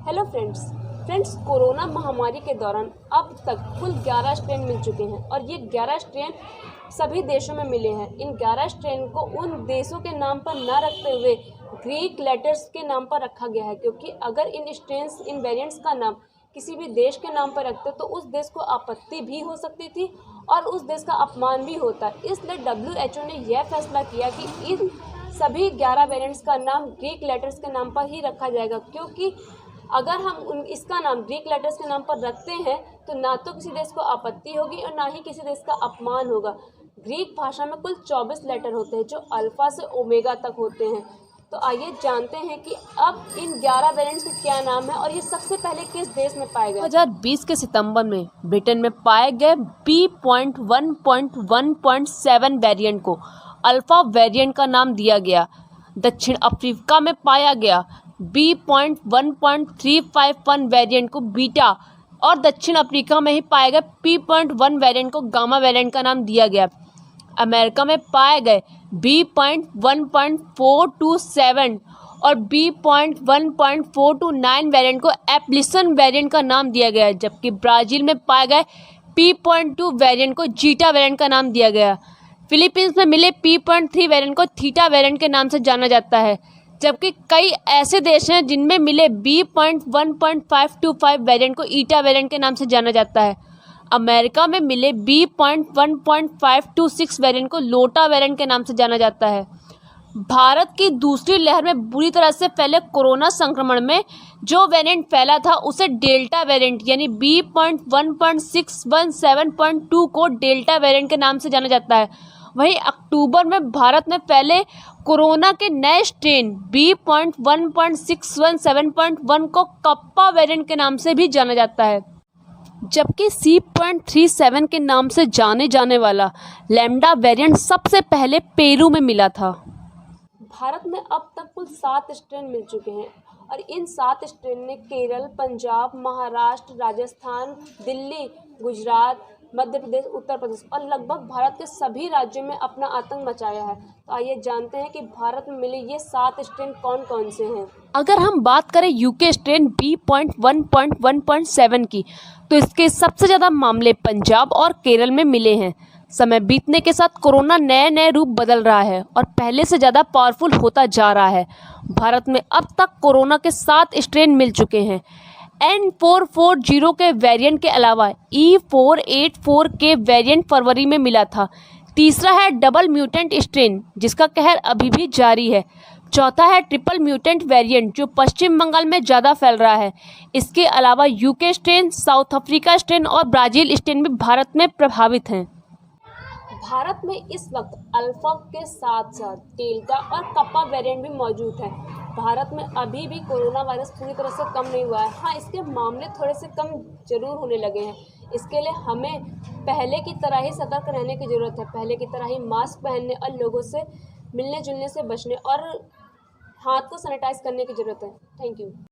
Hello friends, corona महामारी के दौरान अब तक कुल 11 स्ट्रेन मिल चुके हैं और ये 11 स्ट्रेन सभी देशों में मिले हैं। इन 11 स्ट्रेन को उन देशों के नाम पर न रखते हुए ग्रीक लेटर्स के नाम पर रखा गया है, क्योंकि अगर इन वेरिएंट्स का नाम किसी भी देश के नाम पर रखते तो उस देश को आपत्ति भी हो सकती थी और उस देश का अपमान भी होता है। इसलिए WHO ने यह फैसला किया कि इन सभी 11 वेरिएंट्स का नाम ग्रीक लेटर्स के नाम पर ही रखा जाएगा, क्योंकि अगर हम इसका नाम ग्रीक लेटर्स के नाम पर रखते हैं तो ना तो किसी देश को आपत्ति होगी और ना ही किसी देश का अपमान होगा। ग्रीक भाषा में कुल 24 लेटर होते हैं जो अल्फ़ा से ओमेगा तक होते हैं। तो आइए जानते हैं कि अब इन 11 वेरिएंट्स के क्या नाम है और ये सबसे पहले किस देश में पाए गए। 2020 के सितंबर में ब्रिटेन में पाए गए B.1.1.7 वेरिएंट को अल्फ़ा वेरिएंट का नाम दिया गया। दक्षिण अफ्रीका में पाया गया B.1.351 वेरिएंट को बीटा और दक्षिण अफ्रीका में ही पाए गए P.1 वेरिएंट को गामा वेरिएंट का नाम दिया गया। अमेरिका में पाए गए B.1.427 और B.1.429 वेरिएंट को एप्लिसन वेरिएंट का नाम दिया गया, जबकि ब्राज़ील में पाए गए P.2 वेरिएंट को जीटा वेरिएंट का नाम दिया गया। फिलीपींस में मिले P.3 वेरिएंट को थीटा वेरिएंट के नाम से जाना जाता है, जबकि कई ऐसे देश हैं जिनमें मिले B.1.525 वेरिएंट को ईटा वेरिएंट के नाम से जाना जाता है। अमेरिका में मिले B.1.526 वेरिएंट को लोटा वेरिएंट के नाम से जाना जाता है। भारत की दूसरी लहर में बुरी तरह से फैले कोरोना संक्रमण में जो वेरिएंट फैला था उसे डेल्टा वेरिएंट यानी B.1.6172 को डेल्टा वेरिएंट के नाम से जाना जाता है। वहीं अक्टूबर में भारत में फैले कोरोना के नए स्ट्रेन B.1.617.1 को कप्पा वेरिएंट के नाम से भी जाना जाता है, जबकि C.37 के नाम से जाने वाला लैम्डा वेरिएंट सबसे पहले पेरू में मिला था। भारत में अब तक कुल 7 स्ट्रेन मिल चुके हैं और इन 7 स्ट्रेन ने केरल, पंजाब, महाराष्ट्र, राजस्थान, दिल्ली, गुजरात, मध्य प्रदेश, उत्तर प्रदेश और लगभग भारत के सभी राज्यों में अपना आतंक मचाया है। तो आइए जानते हैं कि भारत में मिले ये 7 स्ट्रेन कौन कौन से हैं। अगर हम बात करें यूके स्ट्रेन B.1.1.7 की, तो इसके सबसे ज़्यादा मामले पंजाब और केरल में मिले हैं। समय बीतने के साथ कोरोना नए रूप बदल रहा है और पहले से ज़्यादा पावरफुल होता जा रहा है। भारत में अब तक कोरोना के 7 स्ट्रेन मिल चुके हैं। N440 के वेरिएंट के अलावा E484 के वेरिएंट फरवरी में मिला था। तीसरा है डबल म्यूटेंट स्ट्रेन जिसका कहर अभी भी जारी है। चौथा है ट्रिपल म्यूटेंट वेरिएंट जो पश्चिम बंगाल में ज़्यादा फैल रहा है। इसके अलावा UK strain, south Africa strain और ब्राज़ील स्ट्रेन भी भारत में प्रभावित हैं। भारत में इस वक्त अल्फा के साथ साथ डेल्टा और कप्पा वेरिएंट भी मौजूद हैं। भारत में अभी भी कोरोना वायरस पूरी तरह से कम नहीं हुआ है। हाँ, इसके मामले थोड़े से कम जरूर होने लगे हैं। इसके लिए हमें पहले की तरह ही सतर्क रहने की ज़रूरत है। पहले की तरह ही मास्क पहनने और लोगों से मिलने जुलने से बचने और हाथ को सैनिटाइज करने की ज़रूरत है। Thank you.